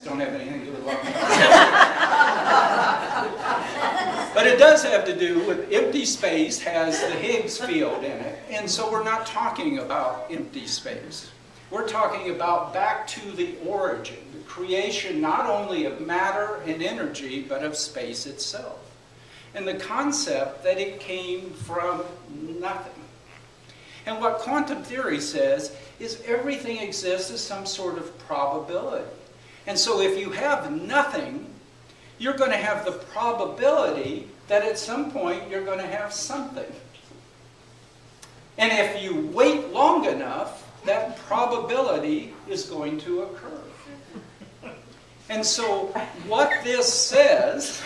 Don't have anything to do with love. But it does have to do with empty space has the Higgs field in it. And so we're not talking about empty space. We're talking about back to the origin, the creation not only of matter and energy, but of space itself. And the concept that it came from nothing. And what quantum theory says is everything exists as some sort of probability. And so if you have nothing, you're going to have the probability that at some point you're going to have something. And if you wait long enough, that probability is going to occur. And so what this says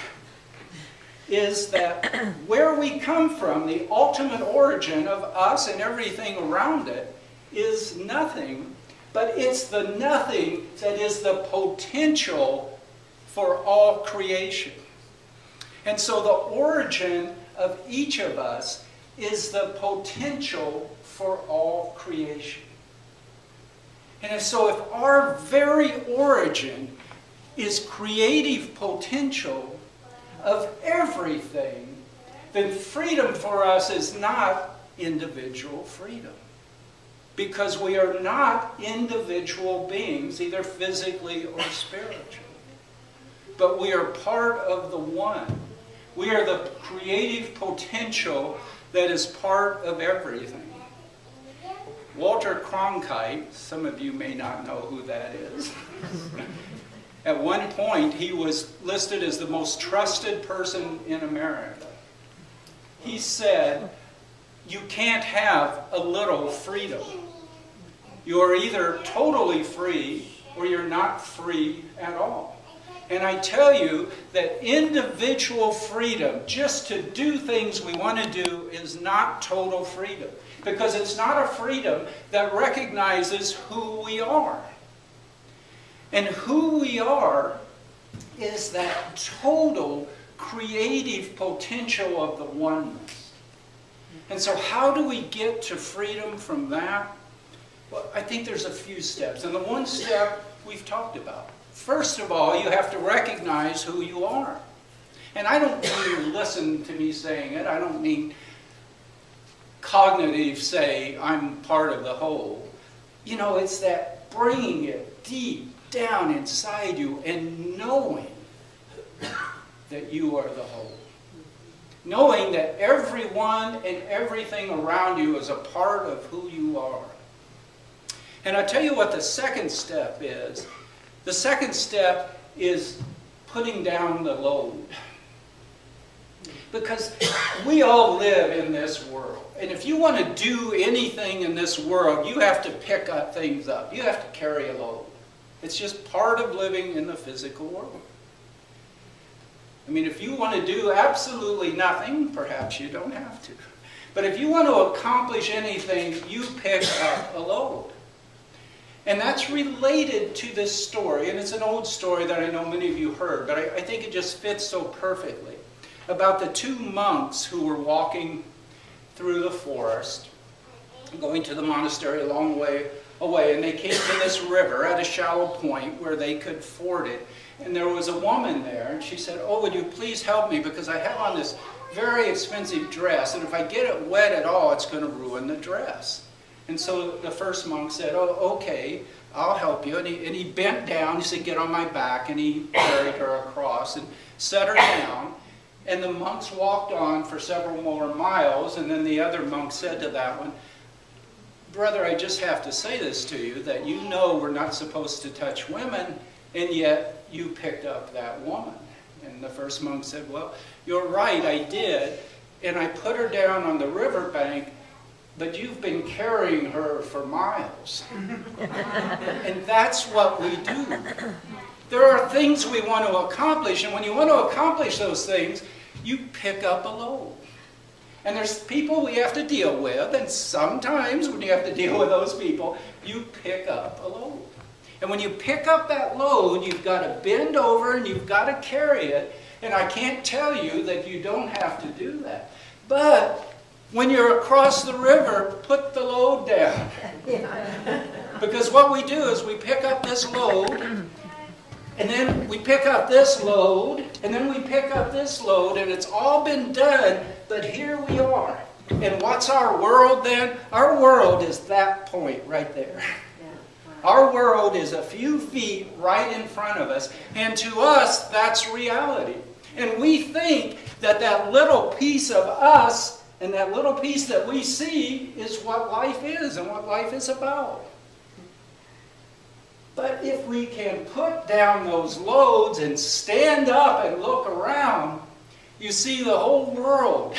is that where we come from, the ultimate origin of us and everything around it, is nothing, but it's the nothing that is the potential for all creation. And so the origin of each of us is the potential for all creation. And so if our very origin is creative potential of everything, then freedom for us is not individual freedom. Because we are not individual beings, either physically or spiritually. But we are part of the one. We are the creative potential that is part of everything. Walter Cronkite, some of you may not know who that is. At one point, he was listed as the most trusted person in America. He said, you can't have a little freedom. You are either totally free or you're not free at all. And I tell you that individual freedom, just to do things we want to do, is not total freedom. Because it's not a freedom that recognizes who we are. And who we are is that total creative potential of the oneness. And so how do we get to freedom from that? Well, I think there's a few steps. And the one step we've talked about. First of all, you have to recognize who you are. And I don't mean listen to me saying it. I don't mean cognitive say, I'm part of the whole. You know, it's that bringing it deep down inside you and knowing that you are the whole. Knowing that everyone and everything around you is a part of who you are. And I'll tell you what the second step is. The second step is putting down the load. Because we all live in this world. And if you want to do anything in this world, you have to pick up things up. You have to carry a load. It's just part of living in the physical world. I mean, if you want to do absolutely nothing, perhaps you don't have to. But if you want to accomplish anything, you pick up a load. And that's related to this story, and it's an old story that I know many of you heard, but I think it just fits so perfectly, about the two monks who were walking through the forest, going to the monastery a long way away, and they came to this river at a shallow point where they could ford it. And there was a woman there, and she said, "Oh, would you please help me, because I have on this very expensive dress, and if I get it wet at all, it's going to ruin the dress." And so the first monk said, "Oh, okay, I'll help you." And he bent down, he said, "Get on my back," and he carried her across and set her down. And the monks walked on for several more miles, and then the other monk said to that one, "Brother, I just have to say this to you, that you know we're not supposed to touch women, and yet you picked up that woman." And the first monk said, "Well, you're right, I did, and I put her down on the riverbank, but you've been carrying her for miles." And that's what we do. There are things we want to accomplish, and when you want to accomplish those things, you pick up a load. And there's people we have to deal with, and sometimes when you have to deal with those people, you pick up a load. And when you pick up that load, you've got to bend over and you've got to carry it. And I can't tell you that you don't have to do that. But when you're across the river, put the load down. Because what we do is we pick up this load And then we pick up this load, and then we pick up this load, and it's all been done, but here we are. And what's our world then? Our world is that point right there. Our world is a few feet right in front of us, and to us, that's reality. And we think that that little piece of us and that little piece that we see is what life is and what life is about. But if we can put down those loads and stand up and look around, you see the whole world.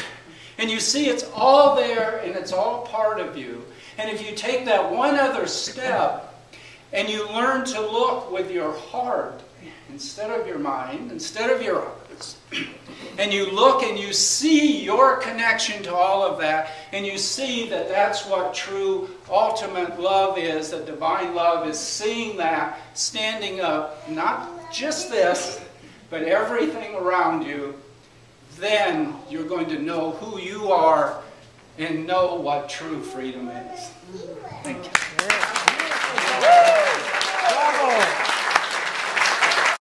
And you see it's all there and it's all part of you. And if you take that one other step and you learn to look with your heart instead of your mind, instead of your eyes, and you look and you see your connection to all of that, and you see that that's what true ultimate love is, that divine love is seeing that, standing up, not just this, but everything around you, then you're going to know who you are and know what true freedom is. Thank you.